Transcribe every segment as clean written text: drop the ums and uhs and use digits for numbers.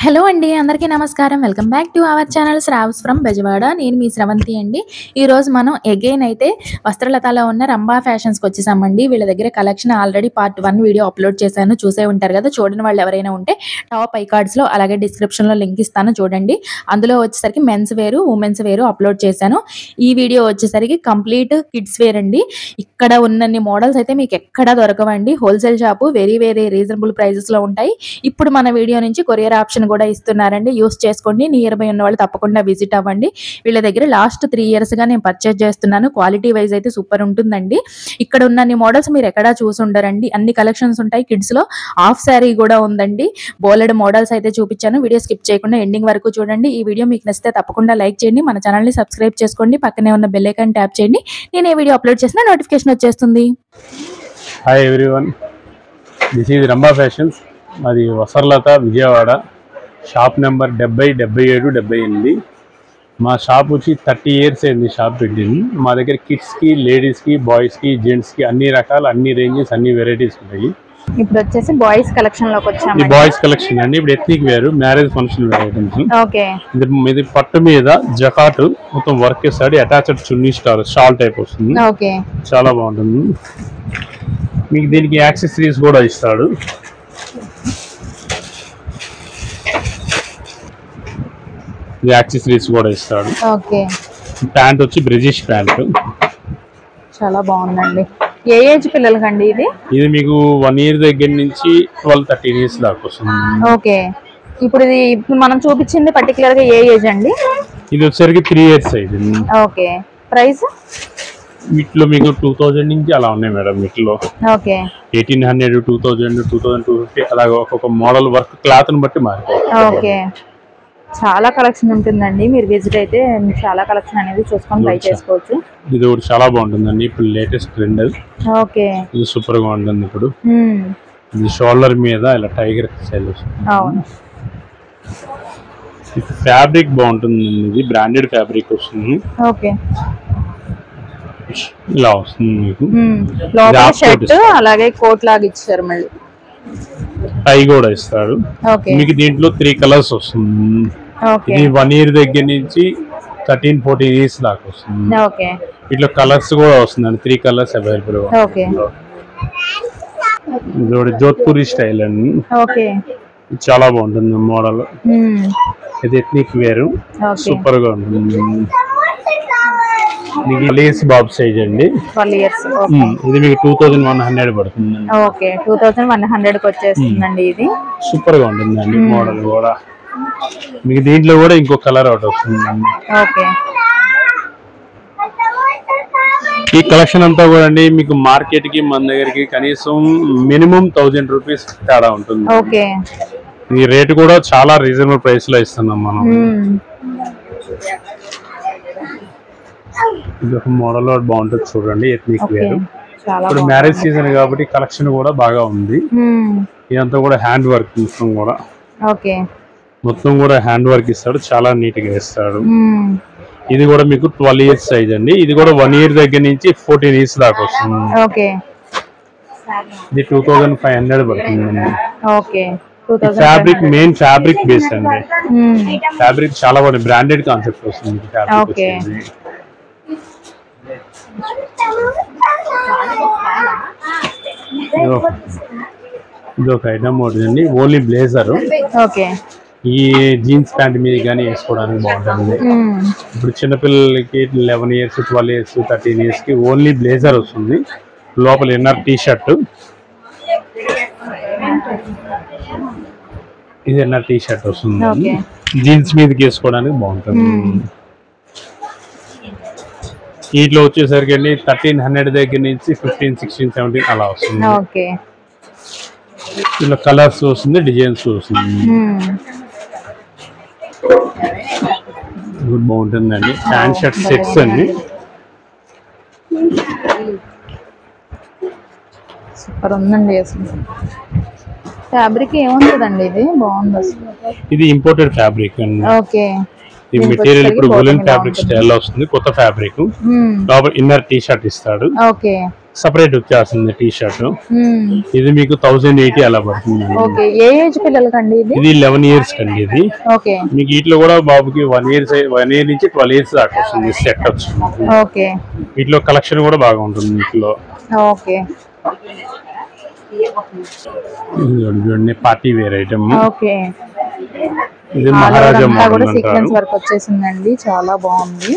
Hello అండి అందరికీ నమస్కారం. Welcome back to our channel Shravs from Bezawada. నేను మీ స్రవంతి అండి. ఈరోజు మనం అగైన్ అయితే వస్త్రలతలో ఉన్న రంభా ఫ్యాషన్స్కి వచ్చేసామండి. వీళ్ళ దగ్గర collection already part 1 video upload చేశాను, చూసే ఉంటారు కదా. చూడని వాళ్ళు ఎవరైనా ఉంటే టాప్ ఐ కార్డ్స్లో అలాగే డిస్క్రిప్షన్లో లింక్ ఇస్తాను, చూడండి. అందులో వచ్చేసరికి మెన్స్ వేరు ఉమెన్స్ వేరు అప్లోడ్ చేశాను. ఈ వీడియో వచ్చేసరికి కంప్లీట్ కిడ్స్ వేర్ అండి. ఇక్కడ ఉన్నన్ని మోడల్స్ అయితే మీకు ఎక్కడా దొరకవండి. Wholesale shop, very very reasonable ప్రైజెస్లో ఉంటాయి. ఇప్పుడు మన వీడియో నుంచి కొరియర్ ఆప్షన్ కూడా ఇస్తున్నారండి, యూస్ చేసుకోండి. నియర్ బై ఉన్న వాళ్ళు తప్పకుండా విజిట్ అవ్వండి. వీళ్ళ దగ్గర లాస్ట్ 3 years గా నేను పర్చేజ్ చేస్తున్నాను. క్వాలిటీ వైజ్ అయితే సూపర్ ఉంటుందండి. ఇక్కడ ఉన్న మోడల్స్ మీరు ఎక్కడా చూసి ఉండరండి. అన్ని కలెక్షన్స్ ఉంటాయి. కిడ్స్ లో హాఫ్ శారీ కూడా ఉందండి. బోలెడ్ మోడల్స్ అయితే చూపించాను. వీడియో స్కిప్ చేయకుండా ఎండింగ్ వరకు చూడండి. ఈ వీడియో మీకు నచ్చితే తప్పకుండా లైక్ చేయండి, మన ఛానల్ ని సబ్స్క్రైబ్ చేసుకోండి, పక్కనే ఉన్న బెల్ ఐకాన్ ట్యాప్ చేయండి. నేను ఏ వీడియో అప్లోడ్ చేసినా నోటిఫికేషన్ వచ్చేస్తుంది. Hi everyone, this is Rambha fashions. అది వసర్లత, విజయవాడ. Shop number 70, 77, 78. మా షాప్ వచ్చి 30 years అయింది షాప్ పెట్టింది. మా దగ్గర కిడ్స్కి, లేడీస్కి, బాయ్స్కి, జెంట్స్కి అన్ని రకాల, అన్ని రేంజెస్, అన్ని వెరైటీస్ ఉంటాయి. ఇప్పుడు వచ్చేసి బాయ్స్ కలెక్షన్ లోకి వచ్చాము. ఈ బాయ్స్ కలెక్షన్ అండి. ఇప్పుడు ఎథ్నిక్ వేరు, marriage function wear items. Okay, ఇది పట్టు మీద జకాట్ మొత్తం వర్క్ చేస్తాడు. అటాచ్డ్ చున్నీ షాల్ టైప్ వస్తుంది. ఓకే, చాలా బాగుంటుంది. మీకు దీనికి యాక్సెసరీస్ కూడా ఇస్తాడు. యాక్సెసరీస్ కూడా ఇస్తాడు. ఓకే. ప్యాంట్ వచ్చి బ్రిటిష్ ప్యాంట్. చాలా బాగుందండి. ఏ ఏజ్ పిల్లలకండి ఇది? ఇది మీకు 1 year దగ్గర నుంచి 12-13 years దాకా వస్తుంది. ఓకే. ఇప్పుడు మనం చూపించింది పర్టికులర్ గా ఏ ఏజ్ అండి? ఇది వచ్చేసరికి 3 years అయింది. ఓకే. ప్రైస్ వీటిలో మీకు 2000 నుంచి అలా ఉన్నాయి మేడం. వీటిలో ఓకే 1800, 2000, 2250 అలాగే ఒక్కొక్క మోడల్ వర్క్ క్లాత్ ని బట్టి మారిపోతుంది. ఓకే. చాలా కలెక్షన్ ఉంటుందండి. మీరు విజిట్ అయితే చాలా కలెక్షన్ అనేది చూసుకొని ట్రై చేసుకోవచ్చు. ఇది ఒకటి చాలా బాగుంటుందండి. ఇప్పుడు లేటెస్ట్ ట్రెండ్. ఓకే. ఇది సూపర్ గా ఉంటుంది. ఇప్పుడు ఇది షోల్డర్ మీద ఇలా టైగర్ స్టైల్ వస్తుంది. అవును. ఫ్యాబ్రిక్ బాగుంటుంది. ఇది బ్రాండెడ్ ఫ్యాబ్రిక్ వస్తుంది. ఓకే. ఇలా వస్తుంది మీకు. లోపల షర్ట్ అలాగే కోట్ లాగా ఇచ్చారు. మళ్ళీ టై కూడా ఇస్తాడు. మీకు దీంట్లో 3 కలర్స్ వస్తుంది. ఇది 1 year దగ్గర నుంచి 13-14 years దాకా వస్తుంది. ఇట్లా కలర్స్ కూడా వస్తుందండి. 3 కలర్స్ అవైలబుల్. ఇది జోధ్పూరి స్టైల్ అండి. చాలా బాగుంటుంది మోడల్. ఇది ఎథ్నిక్ వేరు, సూపర్ గా ఉంటుంది. లేస్ బాబ్ సైజ్ అండి. 12 years. ఇది మీకు 2100 పడుతుంది. ఓకే, 2100 కి వచ్చేస్తుందండి. ఇది సూపర్ గా ఉంటుందండి మోడల్ కూడా. మీకు దీంట్లో కూడా ఇంకో కలర్ అవుట్ వస్తుందండి. ఓకే. ఈ కలెక్షన్ అంతా కూడా అండి మీకు మార్కెట్ కి మన దగ్గరికి కనీసం మినిమం 1000 రూపీస్ తేడా ఉంటుంది. ఓకే. ఈ రేట్ కూడా చాలా రీజనబుల్ ప్రైస్ లో ఇస్తున్నాం మనం. ఇది ఒక మోడల్ బాగుంటుంది చూడండి, ఎథ్నిక్ వేర్. ఇప్పుడు మ్యారేజ్ సీజన్ కాబట్టి కలెక్షన్ కూడా బాగా ఉంది. ఇదంతా కూడా హ్యాండ్ వర్క్ మొత్తం కూడా. ఓకే. మొత్తం కూడా హ్యాండ్ వర్క్ ఇస్తాడు, చాలా నీట్ గా ఇస్తాడు. ఇది కూడా మీకు 12 years సైజ్ అండి. ఇది కూడా 1 year దగ్గర నుంచి 14 years దాకా వస్తుంది. ఓకే. ఇది 2500 పడుతుంది. Okay. Fabric main fabric base అండి. ఫ్యాబ్రిక్ చాలా బాగుంది, బ్రాండెడ్ కాన్సెప్ట్ వస్తుంది. ఓకే. ఇది ఒక ఐటమ్ అవుతుందండి, ఓన్లీ బ్లేజర్. ఓకే. ఈ జీన్స్ ప్యాంట్ మీద కానీ వేసుకోవడానికి బాగుంటుంది. ఇప్పుడు చిన్నపిల్లలకి 11 years, 12 years, 13 years కి ఓన్లీ బ్లేజర్ వస్తుంది. లోపల ఇన్నర్ టీ షర్ట్. ఇది ఇన్నర్ టీ షర్ట్ వస్తుంది. జీన్స్ మీదకి వేసుకోవడానికి బాగుంటుంది. వీటిలో వచ్చేసరికి అండి 1300 దగ్గర నుంచి 15, 16, 17 అలా వస్తుంది. ఇలా కలర్స్ వస్తుంది, డిజైన్స్ వస్తుంది. బాగుంటుందండి. ప్యాంట్ షర్ట్ సెట్స్ అండి. సూపర్ ఉందండి. అసలు ఫ్యాబ్రిక్ ఏముంటుందండి? ఇది బాగుంది అసలు. ఇది ఇంపోర్టెడ్ ఫ్యాబ్రిక్ అండి. ఓకే. ఈ మెటీరియల్ ఇప్పుడు వూలెన్ ఫ్యాబ్రిక్ స్టైల్లో వస్తుంది, కొత్త ఫ్యాబ్రిక్. లోపల ఇన్నర్ టీ షర్ట్ ఇస్తాడు, సెపరేట్ వచ్చేస్తుంది టీ షర్ట్. ఇది మీకు 1080 అలా పడుతుంది. ఏ ఏజ్ పిల్లలకండి ఇది 11 years కండి. ఇది మీకు వీటిలో కూడా బాబుకి 1 year నుంచి 12 years దాకా వస్తుంది సెట్ వస్తుంది. వీటిలో కలెక్షన్ కూడా బాగా ఉంటుంది. వీటిలో పార్టీ వేర్ ఐటమ్. ఇది మహారాజా మోడల్ సీక్వెన్స్ వర్క్ వచ్చేసిందండి, చాలా బాగుంది.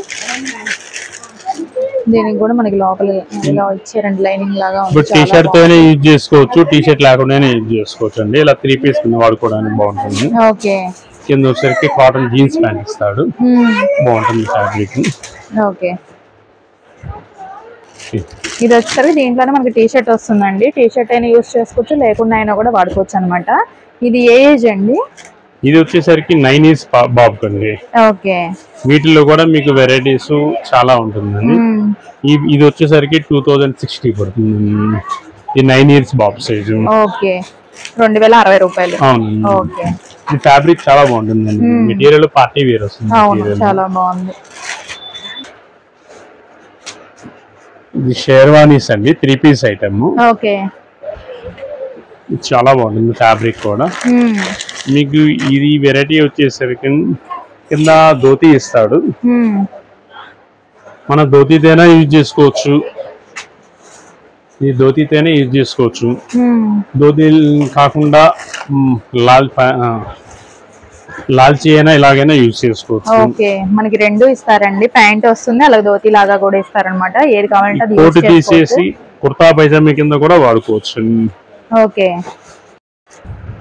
దీనికి కూడా మనకి లోపల ఇలా ఇచ్చారండి లైనింగ్ లాగా. టీ షర్ట్ తోనే యూజ్ చేసుకోవచ్చు, టీ షర్ట్ లేకుండానే యూజ్ చేసుకోవచ్చు అండి. ఇలా 3 piece కింద వాడుకోవడానికి బాగుంటుంది. కింద వచ్చేసరికి కాటన్ జీన్స్ ప్యాంట్ ఇస్తాడు, బాగుంటుంది ఫ్యాబ్రిక్. ఇది వచ్చేసరికి దీంట్లోనే మనకి టీ షర్ట్ వస్తుందండి. టీ షర్ట్ అయినా యూజ్ చేసుకోవచ్చు, లేకుండా అయినా కూడా వాడుకోవచ్చు అనమాట. ఇది ఏ ఏజ్ అండి? ఇది వచ్చేసరికి 9 years బాబు అండి. వీటిలో కూడా మీకు వెరైటీస్ చాలా ఉంటుందండి. ఇది వచ్చేసరికి 2060 పడుతుంది. ఇది 9 years బాబు సైజు. 2060 రూపాయలు. అవునండి. ఈ ఫ్యాబ్రిక్ చాలా బాగుంటుందండి. మెటీరియల్ పార్టీ వేర్ వస్తుంది, చాలా బాగుంది. ఇది షేర్వానీస్ అండి, 3 piece ఐటమ్. చాలా బాగుంటుంది ఫ్యాబ్రిక్ కూడా. మీకు ఇది వెరైటీ వచ్చేసరికి కింద ధోతి ఇస్తాడు, మన ధోతితోనే యూజ్ చేసుకోవచ్చు. ఈ ధోతితోనే యూజ్ చేసుకోవచ్చు. ధోతి కాకుండా లాల్చీ అయినా ఇలాగైనా యూజ్ చేసుకోవచ్చు. మనకి రెండు ఇస్తారండి, ప్యాంట్ వస్తుంది, అలాగే ధోతి లాగా కూడా ఇస్తారనమాట. ఏది కావాలంటే కోట్ తీసేసి కుర్తా పైజామా కింద కూడా వాడుకోవచ్చు.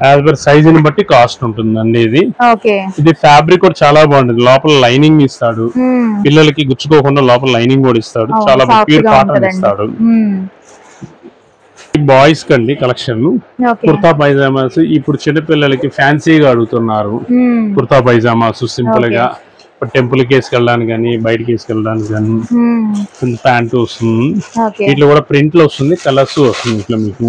యాజ్ పర్ సైజ్ ని బట్టి కాస్ట్ ఉంటుందండి. ఇది ఫ్యాబ్రిక్ కూడా చాలా బాగుంటుంది. లోపల లైనింగ్ ఇస్తాడు, పిల్లలకి గుచ్చుకోకుండా లోపల లైనింగ్ కూడా ఇస్తాడు. చాలా ప్యూర్ కాటన్ ఇస్తాడు. బాయ్స్ కండి కలెక్షన్ కుర్తా పైజామాస్. ఇప్పుడు చిన్న పిల్లలకి ఫ్యాన్సీగా అడుగుతున్నారు కుర్తా పైజామాస్. సింపుల్ గా టెంపుల్ కి వేసుకెళ్ళడానికి కానీ, బయటకి వేసుకెళ్ళడానికి కానీ ప్యాంట్ వస్తుంది. ఇట్లా కూడా ప్రింట్ లో వస్తుంది, కలర్స్ వస్తుంది ఇట్లా మీకు.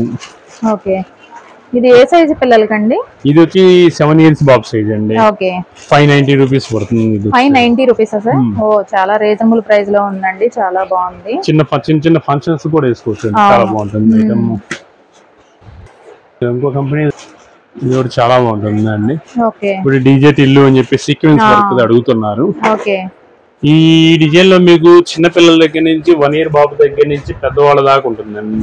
ఇది ఏ సైజ్ పిల్లలకండి? ఇది వచ్చి 7 years బాబు సైజ్ అండి. 590 rupees పడుతుంది. 590 రూపీస్ సార్? చాలా రీజనబుల్ ప్రైస్ లో ఉందండి, చాలా బాగుంది. చిన్న ఫంక్షన్స్ కూడా వేసుకోవచ్చు, చాలా బాగుంటుంది ఐటమ్. ఇంకో కంపెనీ ఇది కూడా చాలా బాగుంటుంది అండి. ఇప్పుడు డీజే టిల్లు అని చెప్పి సీక్వెన్స్ వర్క్ అడుగుతున్నారు. ఈ డిజైన్ లో మీకు చిన్న పిల్లల దగ్గర నుంచి 1 year బాబు దగ్గర నుంచి పెద్దవాళ్ళ దాకా ఉంటుందండి.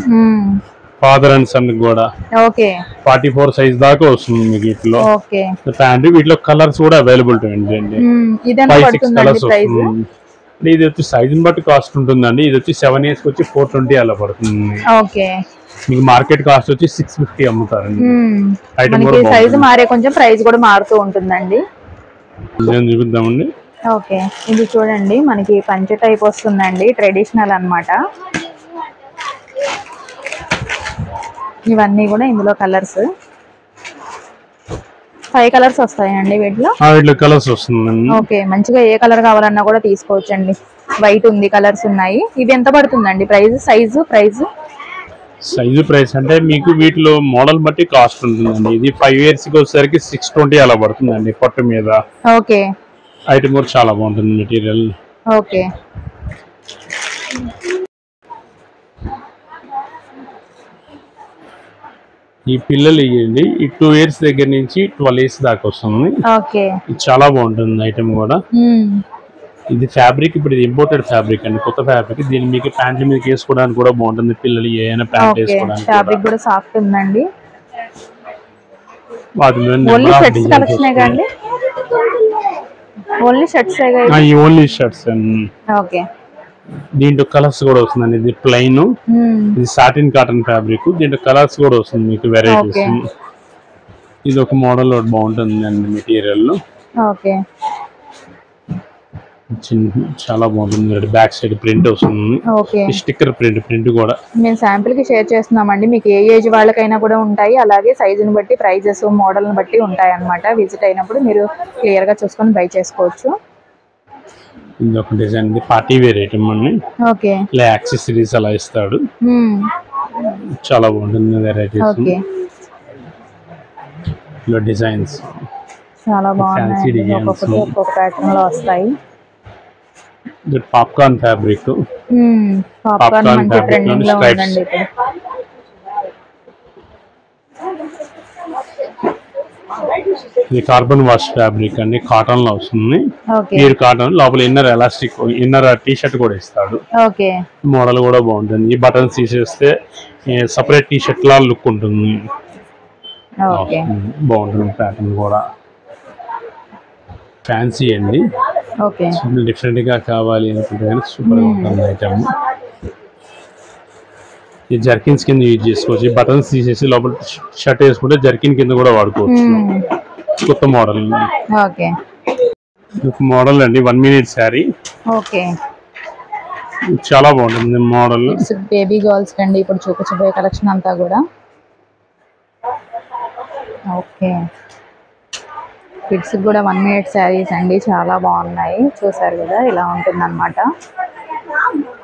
ఫాదర్ అండ్ సన్ కూడా 44 సైజ్ దాకా వస్తుంది మీకు. వీటిలో ప్యాంట్, వీటిలో కలర్స్ కూడా అవైలబిలిటీ అండి. 5-6 కలర్స్ వస్తుంది. ఇది వచ్చి సైజ్ బట్టి కాస్ట్ ఉంటుందండి. ఇది వచ్చి 7 years వచ్చి 420 అలా పడుతుంది. మీకు మార్కెట్ కాస్ట్ వచ్చి 650 అమ్ముతారండి. సైజ్ మారే కొంచెం ప్రైస్ కూడా మారుతూ ఉంటుందండి. చూపిద్దామండి. ఇది చూడండి, మనకి పంచ టైప్ వస్తుందండి, ట్రెడిషనల్ అన్నమాట. ఇవన్నీ కూడా ఇందులో కలర్స్ 5 కలర్స్ వస్తాయండి వీటిలో. కలర్స్ వస్తుంది. మంచిగా ఏ కలర్ కావాలన్నా కూడా తీసుకోవచ్చండి. వైట్ ఉంది, కలర్స్ ఉన్నాయి. ఇవి ఎంత పడుతుందండి ప్రైస్? సైజు ప్రైస్ అంటే మీకు వీటిలో మోడల్ బట్టి కాస్ట్ ఉంటుందండి. ఇది 5 years కి వచ్చేసరికి 620 అలా పడుతుందండి పట్టు మీద. ఐటమ్ కూడా చాలా బాగుంటుంది మెటీరియల్. ఈ పిల్లలు ఇవ్వండి, ఈ 2 years దగ్గర నుంచి 12 years దాకా వస్తుంది. ఇది చాలా బాగుంటుంది ఐటమ్ కూడా. ఇది ఫ్యాబ్రిక్ ఇప్పుడు ఇది ఇంపోర్టెడ్ ఫ్యాబ్రిక్ అండి, కొత్త ఫ్యాబ్రిక్. దీన్ని మీకు ప్యాంట్ల మీద వేసుకోవడానికి కూడా బాగుంటుంది. పిల్లలు ఏమైనా ప్యాంట్ వేసుకోవడానికి ఫ్యాబ్రిక్ కూడా సాఫ్ట్ ఉందండి. Only shirts. దీంట్లో కలర్స్ కూడా వస్తుందండి. ఇది ప్లెయిన్, ఇది సాటిన్ కాటన్ ఫ్యాబ్రిక్. దీంట్లో కలర్స్ కూడా వస్తుంది మీకు, వెరైటీస్. ఇది ఒక మోడల్ బాగుంటుంది అండి మెటీరియల్. చాలా బాగుంటుంది. బ్యాక్ సైడ్ ప్రింట్ వస్తుంది, స్టిక్కర్ ప్రింట్ కూడా. మేము శాంపిల్ కి షేర్ చేస్తున్నామండి. మీకు ఏ ఏజ్ వాళ్ళకైనా కూడా ఉంటాయి, అలాగే సైజుని బట్టి ప్రైజెస్, మోడల్ ని బట్టి ఉంటాయి అన్నమాట. విజిట్ అయినప్పుడు మీరు క్లియర్ గా చూసుకొని బై చేసుకోవచ్చు. ఇది ఒక డిజైన్, పార్టీ వేర్ ఐటమ్ అండి. ఇలా యాక్సెసరీస్ అలా ఇస్తాడు, చాలా బాగుంటుంది వెరైటీస్. ఇలా డిజైన్స్ చాలా ఫ్యాన్సీ బాగున్నాయి, డిజైన్స్, ఒక్కొక్కటి ఒక్కొక్క ప్యాటర్న్ లో వస్తాయి. పాప్కార్న్ ఫ్యాబ్రిక్, పాప్కార్న్ మంచి fabric ట్రెండింగ్ లో stripes. ఉందండి ఇప్పుడు. ఇది కార్బన్ వాష్ ఫ్యాబ్రిక్ అండి, కాటన్ లో వస్తుంది. ఓకే ప్యూర్ కాటన్, లోపల inner elastic, inner T shirt కూడా ఇస్తాడు. ఓకే మోడల్ కూడా బాగుంటుంది. ఈ బటన్స్ తీసేస్తే సపరేట్ టీ షర్ట్ లా లుక్ ఉంటుంది. ఓకే బాగుంటుంది ప్యాటర్న్ కూడా. ఫ్యాన్సీ అండి, ఓకే డిఫరెంట్ గా కావాలి అనుకుంటే సూపర్ గా ఉంటుంది ఐటమ్. ఈ జర్కిన్స్ కింద యూజ్ చేసుకోవచ్చు. ఈ బటన్స్ తీసేసి లోపల షర్ట్ వేసుకుంటే జర్కిన్ కింద కూడా వాడుకోవచ్చు. కొత్త మోడల్, ఓకే మోడల్ అండి 1 minute శారీ. ఓకే చాలా బాగుంటుంది మోడల్. బేబీ గర్ల్స్ కండి ఇప్పుడు చూపించబోయే కలెక్షన్ అంతా కూడా. ఓకే కిడ్స్ కూడా 1 minute శారీస్ అండి, చాలా బాగున్నాయి. చూసారు కదా, ఇలా ఉంటుంది అనమాట.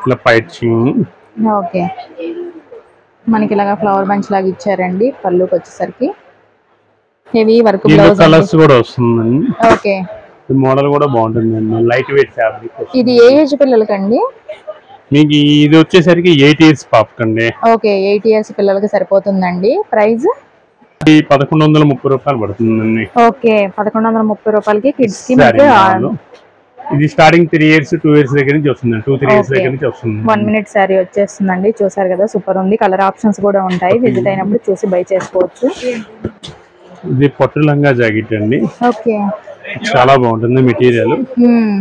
ఇలా పైచింగ్. ఓకే మనకి ఇలాగా ఫ్లవర్ బంచ్ లాగా ఇచ్చారండి. పళ్ళుకి వచ్చేసరికి హెవీ వర్క్ బ్లౌజ్. కలర్స్ కూడా వస్తుందండి. ఓకే ఈ మోడల్ కూడా బాగుంటుందండి, లైట్ వెయిట్ ఫ్యాబ్రిక్. ఇది ఏ ఏజ్ పిల్లలకండి? మీకు ఇది వచ్చేసరికి 8 years పాపకండి. ఓకే 8 years పిల్లలకి సరిపోతుందండి. ప్రైస్ 1130 రూపాయలు పడుతుందండి. ఓకే 1130 రూపాయలకి కిడ్స్ కి. ఇది స్టార్టింగ్ 3 years 2 years దగ్గర నుంచి వస్తుంది. 2-3 years దగ్గర నుంచి వస్తుంది. 1 minute శారీ వచ్చేస్తుందండి. చూసారు కదా, సూపర్ ఉంది. కలర్ ఆప్షన్స్ కూడా ఉంటాయి, విజిట్ అయినప్పుడు చూసి బై చేసుకోవచ్చు. ఇది పట్టు లంగా జాకెట్ అండి, ఓకే చాలా బాగుంటుంది మెటీరియల్.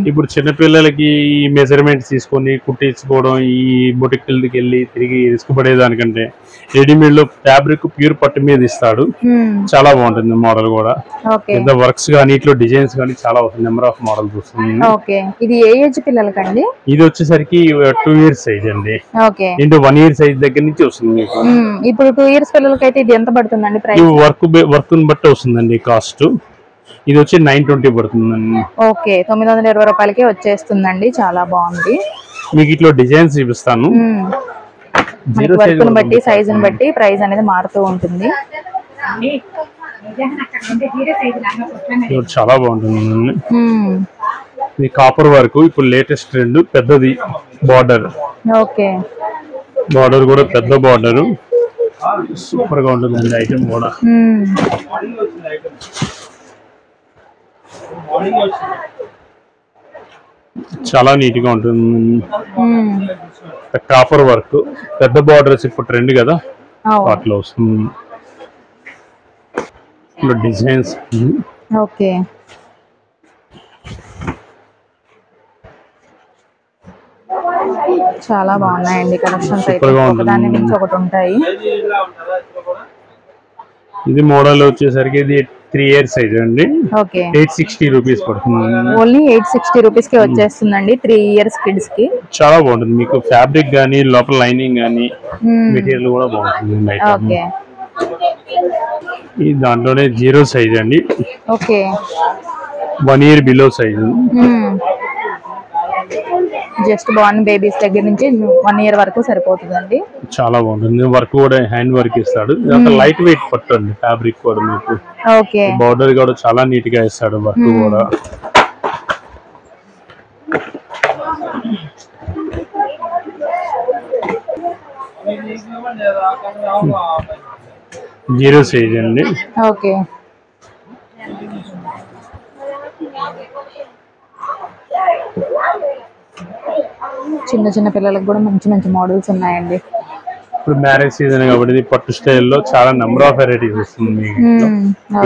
ఇప్పుడు చిన్నపిల్లలకి ఈ మెజర్మెంట్స్ తీసుకొని కుట్టించుకోవడం, ఈ బొటిక్కి వెళ్ళి తిరిగి రిస్క్ పడేదానికంటే రెడీమేడ్ లో ఫ్యాబ్రిక్ ప్యూర్ పట్టు మీద ఇస్తాడు. చాలా బాగుంటుంది మోడల్ కూడా. పెద్ద వర్క్స్ గానీ ఇట్లో డిజైన్స్ గానీ చాలా వస్తుంది. నెంబర్ ఆఫ్ మోడల్స్ వస్తుంది. ఓకే ఇది ఏ ఏజ్ పిల్లలకండి? ఇది వచ్చేసరికి 2 years సైజ్ అండి. ఓకే 1 year సైజ్ దగ్గర నుంచి వస్తుంది మీకు. ఇప్పుడు 2 years పిల్లలకి అయితే ఇది ఎంత పడుతుందండి ప్రైస్? వర్క్ బట్టి వస్తుందండి కాస్ట్. ఇది వచ్చి 920 పడుతుందండి. ఓకే 920 రూపాయలకి వచ్చేస్తుందండి. చాలా బాగుంది. మీకు ఇట్లా డిజైన్స్ చూపిస్తాను. వర్క్ బట్టి సైజుని బట్టి ప్రైస్ అనేది మారుతూ ఉంటుంది. చాలా బాగుంటుంది. ఇది కాపర్ వర్క్, ఇప్పుడు లేటెస్ట్ ట్రెండ్. పెద్దది బార్డర్. ఓకే బార్డర్ కూడా పెద్ద బార్డర్, సూపర్ గా ఉంటుందండి ఐటమ్ కూడా. చాలా నీట్ గా ఉంటుంది. కాపర్ వర్క్, పెద్ద బార్డర్స్ ఇప్పుడు ట్రెండ్ కదా, వాటిలో వస్తుంది. డిజైన్స్. ఓకే చాలా బాగున్నాయండి కలెక్షన్స్ అయితే, ఒకదాని నుంచి ఒకటి ఉంటాయి. ఇది మోడల్ వచ్చేసరికి ఇది 3 years సైజ్ అండి. ఓకే 860 రూపీస్ పడుతుంది. ఓన్లీ 860 రూపీస్ కి వచ్చేస్తుందండి 3 years కిడ్స్ కి. చాలా బాగుంటుంది. మీకు ఫ్యాబ్రిక్ గానీ లోపల లైనింగ్ గానీ మెటీరియల్ కూడా బాగుంటుంది. ఓకే ఈ దాంట్లోనే 0 సైజ్ అండి. Okay 1 year below size. Just born babies దగ్గర నుంచి 1 year వరకు సరిపోతుందండి. చాలా బాగుంటుంది. వర్క్ కూడా హ్యాండ్ వర్క్ ఇస్తాడు. లైట్ వెయిట్ పట్టు అండి, ఫ్యాబ్రిక్ కూడా మీకు. ఓకే బార్డర్ కూడా చాలా నీట్ గా ఇస్తాడు. వర్క్ కూడా 0 సైజ్ అండి. ఓకే చిన్న చిన్న పిల్లలకు కూడా మంచి మంచి మోడల్స్ ఉన్నాయండి. ఇప్పుడు మ్యారేజ్ సీజన్ కాబట్టి పట్టు స్టైల్లో చాలా నెంబర్ ఆఫ్ వెరైటీస్ వస్తుంది.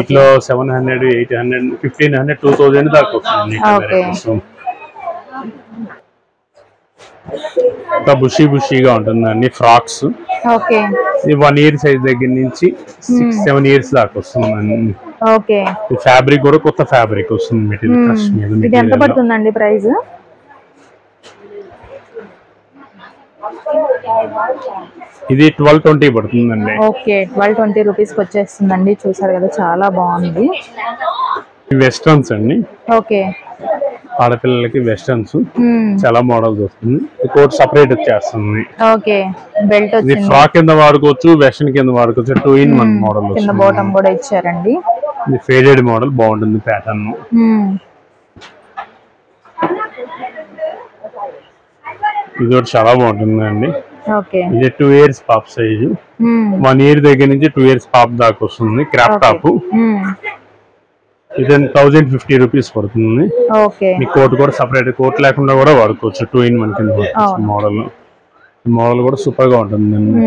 ఇట్లో 700, 800, 1500, 2000 దాకా వస్తుంది. బుషీగా ఉంటుందండి ఫ్రాక్స్. ఓకే ఇది 1 year సైజ్ దగ్గర నుంచి 6-7 years దాకా వస్తుందండి. ఓకే ఫ్యాబ్రిక్ కూడా కొత్త ఫ్యాబ్రిక్ వస్తుంది మెటీరియల్. ఇది ఎంత పడుతుందండి ప్రైస్? ఇది 1220 పడుతుందండి. ఓకే 1220 రూపీస్కి వచ్చేస్తుందండి. చూసారు కదా, చాలా బాగుంది. వెస్టర్న్స్ అండి. ఓకే ఆడపిల్లలకి వెస్టర్న్స్ చాలా మోడల్స్ వస్తుంది. కోట్ సపరేట్ వచ్చేస్తుంది. ఓకే బెల్ట్ వచ్చింది. ఫ్రాక్ కింద వాడుకోవచ్చు, వెస్టర్న్ కింద వాడుకోవచ్చు. 2-in-1 model. కింద బాటమ్ కూడా ఇచ్చారండి. ఇది ఫేడెడ్ మోడల్ బాగుంటుంది ప్యాటర్న్. ఇది కూడా చాలా బాగుంటుందండి. ఇది 2 years పాప్ సైజు. 1 year దగ్గర నుంచి 2 years పాప్ దాకా వస్తుంది. Crop top. ఇది 1050 రూపీస్ పడుతుంది. మీ కోట్ కూడా సపరేట్ కోట్ లేకుండా కూడా వాడుకోవచ్చు. 2 in 1 కింద మోడల్. మోడల్ కూడా సూపర్ గా ఉంటుందండి.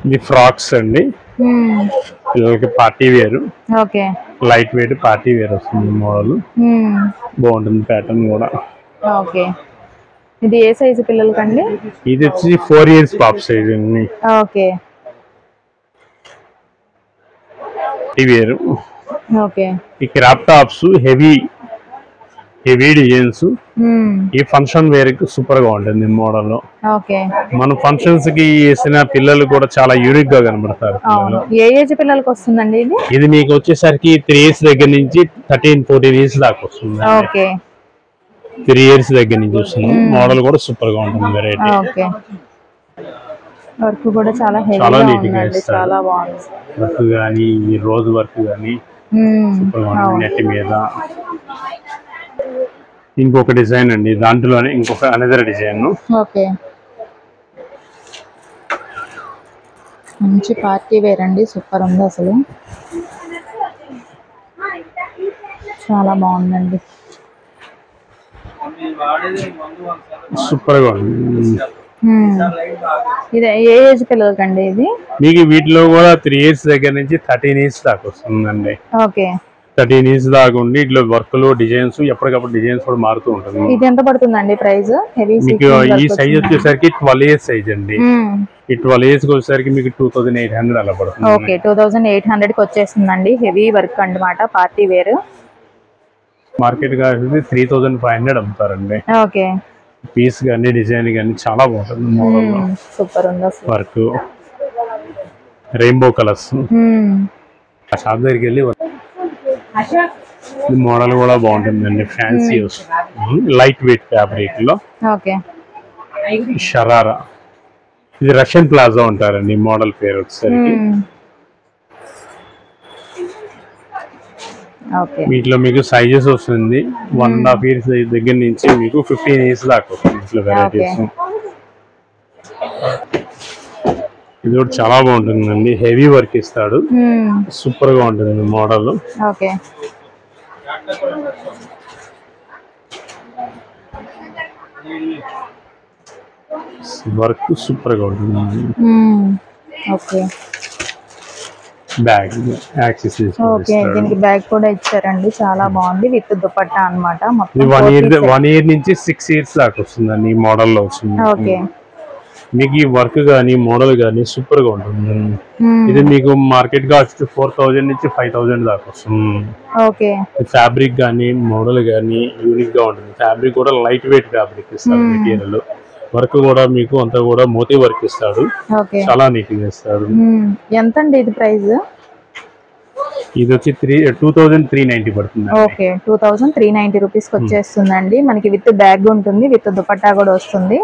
ఇది ఫ్రాక్స్ అండి. పిల్లలకి party wear. Light weight party wear వస్తుంది మోడల్. బాగుంటుంది ప్యాటర్న్ కూడా. ఇది ఏ సైజు పిల్లలకండి? ఇది వచ్చి 4 years పాప్ సైజ్ అండి. వేరు. ఈ క్రాప్ టాప్స్ హెవీ డిజైన్స్. ఈ ఫంక్షన్ వేర్ కి సూపర్ గా ఉంటుంది మోడల్. మన ఫంక్షన్స్ కి వేసిన పిల్లలు కూడా చాలా యూనిక్ గా కనబడతారు. ఏ ఏజ్ పిల్లలకి వస్తుందండి ఇది? ఇది మీకు వచ్చేసరికి 3 years దగ్గర నుంచి 13-14 years దాకా వస్తుంది. 3 years దగ్గర నుంచి వస్తుంది. మోడల్ కూడా సూపర్ గా ఉంటుంది. వెరైటీ. వర్క్ కూడా చాలా నీట్ గా ఇస్తారు. వర్క్ గానీ ఈ రోజ్ వర్క్ గానీ సూపర్ గా ఉంటుంది. నెట్ మీద ఇంకొక డిజైన్ అండి. దాంట్లోనే ఇంకొక అనదర్ డిజైన్. మంచి పార్టీ వేర్ అండి. సూపర్ ఉంది అసలు. చాలా బాగుందండి. సూపర్ గా ఉంది. ఇది ఏ ఏజ్ పిల్లలకండి? ఇది మీకు వీటిలో కూడా 3 years దగ్గర నుంచి 13 years దాకా వస్తుందండి. 13 years దాకా ఉండి ఇట్లా వర్క్లు డిజైన్స్ ఎప్పటికప్పుడు డిజైన్స్ కూడా మారుతూ ఉంటుంది. ఇది ఎంత పడుతుందండి ప్రైస్? మీకు ఈ సైజ్ వచ్చేసరికి 12 years సైజ్ అండి. ఈ 12 years వచ్చేసరికి మీకు 2800 అలా పడుతుంది. 2800 కి వచ్చేస్తుందండి. హెవీ వర్క్ అన్నమాట. Party wear. మార్కెట్ గా 3500 అమ్ముతారండి. పీస్ గానీ డిజైన్ గానీ చాలా బాగుంటుంది. మోడల్ సూపర్ ఉంది. Work rainbow colours. షాప్ దగ్గరికి వెళ్ళి మోడల్ కూడా బాగుంటుందండి. ఫ్యాన్సీ లైట్ వెయిట్ ఫ్యాబ్రిక్ లో. షరారా. ఇది రష్యన్ ప్లాజా ఉంటారండి మోడల్ పేరు వచ్చేసరికి. వీటిలో మీకు సైజెస్ వస్తుంది 1.5 years దగ్గర నుంచి మీకు 15 years దాకా వస్తుంది. ఇట్లా వెరైటీస్. ఇది కూడా చాలా బాగుంటుందండి. హెవీ వర్క్ ఇస్తాడు. సూపర్ గా ఉంటుంది మోడల్. వర్క్ సూపర్ గా ఉంటుంది. Bag accessories. దీనికి బ్యాగ్ కూడా ఇచ్చారండి. చాలా బాగుంది. విత్ దుపట్టా అన్నమాట. మొత్తం 1 year నుంచి 6 years దాకా వస్తుందండి. ఈ మోడల్ లో వస్తుంది. మీకు ఈ వర్క్ గానీ మోడల్ గానీ సూపర్ గా ఉంటుంది. ఇది మీకు మార్కెట్ గా వచ్చి 4000 నుంచి 5000 దాకా వస్తుంది. ఫ్యాబ్రిక్ గానీ మోడల్ గానీ యూనిక్ గా ఉంటుంది. ఫ్యాబ్రిక్ కూడా లైట్ వెయిట్ ఫ్యాబ్రిక్ ఇస్తాడు. మెటీరియల్ వర్క్ కూడా మీకు అంతా కూడా మోతీ వర్క్ ఇస్తాడు. చాలా నీట్ గా ఇస్తాడు. ఎంత అండి ఇది ప్రైస్? ఇది వచ్చి 2390 పడుతుంది. 2390 రూపీస్ వచ్చేస్తుందండి. మనకి విత్ బ్యాగ్ ఉంటుంది. విత్ దుపట్టా కూడా వస్తుంది.